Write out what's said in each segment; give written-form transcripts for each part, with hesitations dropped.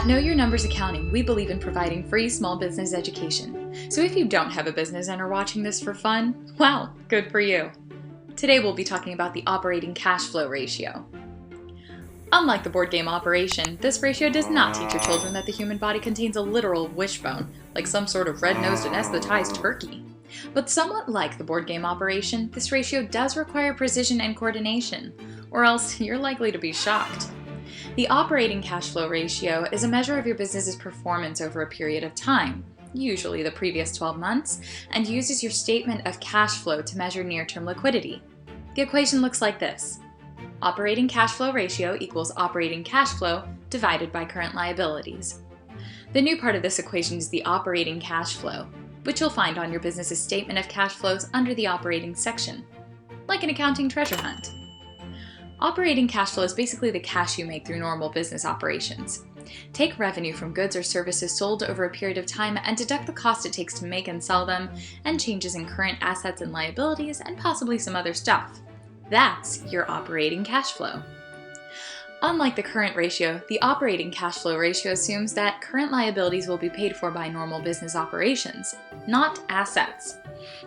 At Know Your Numbers Accounting, we believe in providing free small business education. So if you don't have a business and are watching this for fun, well, good for you. Today we'll be talking about the operating cash flow ratio. Unlike the board game Operation, this ratio does not teach your children that the human body contains a literal wishbone, like some sort of red-nosed anesthetized turkey. But somewhat like the board game Operation, this ratio does require precision and coordination, or else you're likely to be shocked. The operating cash flow ratio is a measure of your business's performance over a period of time, usually the previous 12 months, and uses your statement of cash flow to measure near-term liquidity. The equation looks like this. Operating cash flow ratio equals operating cash flow divided by current liabilities. The new part of this equation is the operating cash flow, which you'll find on your business's statement of cash flows under the operating section, like an accounting treasure hunt. Operating cash flow is basically the cash you make through normal business operations. Take revenue from goods or services sold over a period of time and deduct the cost it takes to make and sell them, and changes in current assets and liabilities, and possibly some other stuff. That's your operating cash flow. Unlike the current ratio, the operating cash flow ratio assumes that current liabilities will be paid for by normal business operations, not assets.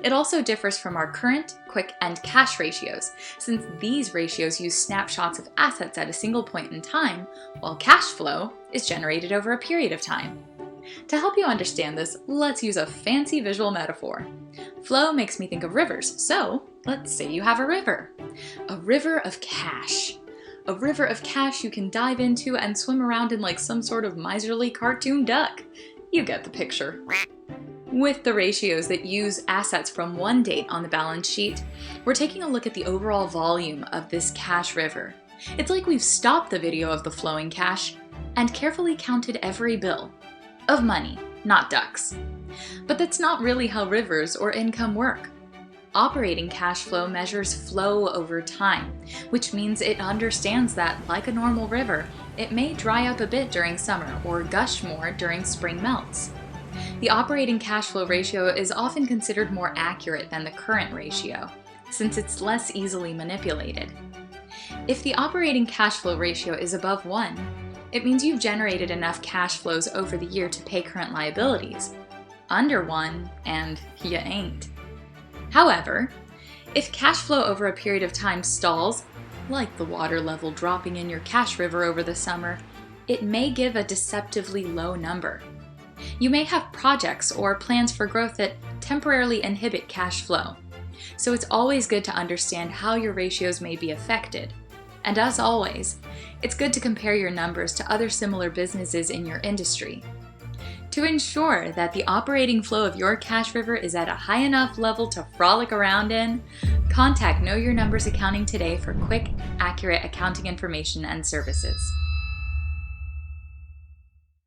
It also differs from our current, quick, and cash ratios, since these ratios use snapshots of assets at a single point in time, while cash flow is generated over a period of time. To help you understand this, let's use a fancy visual metaphor. Flow makes me think of rivers, so let's say you have a river. A river of cash. A river of cash you can dive into and swim around in like some sort of miserly cartoon duck. You get the picture. With the ratios that use assets from one date on the balance sheet, we're taking a look at the overall volume of this cash river. It's like we've stopped the video of the flowing cash and carefully counted every bill. Of money, not ducks. But that's not really how rivers or income work. Operating cash flow measures flow over time, which means it understands that, like a normal river, it may dry up a bit during summer or gush more during spring melts. The operating cash flow ratio is often considered more accurate than the current ratio, since it's less easily manipulated. If the operating cash flow ratio is above 1, it means you've generated enough cash flows over the year to pay current liabilities. Under 1, and you ain't. However, if cash flow over a period of time stalls, like the water level dropping in your cash river over the summer, it may give a deceptively low number. You may have projects or plans for growth that temporarily inhibit cash flow, so it's always good to understand how your ratios may be affected. And as always, it's good to compare your numbers to other similar businesses in your industry. To ensure that the operating flow of your cash river is at a high enough level to frolic around in, contact Know Your Numbers Accounting today for quick, accurate accounting information and services.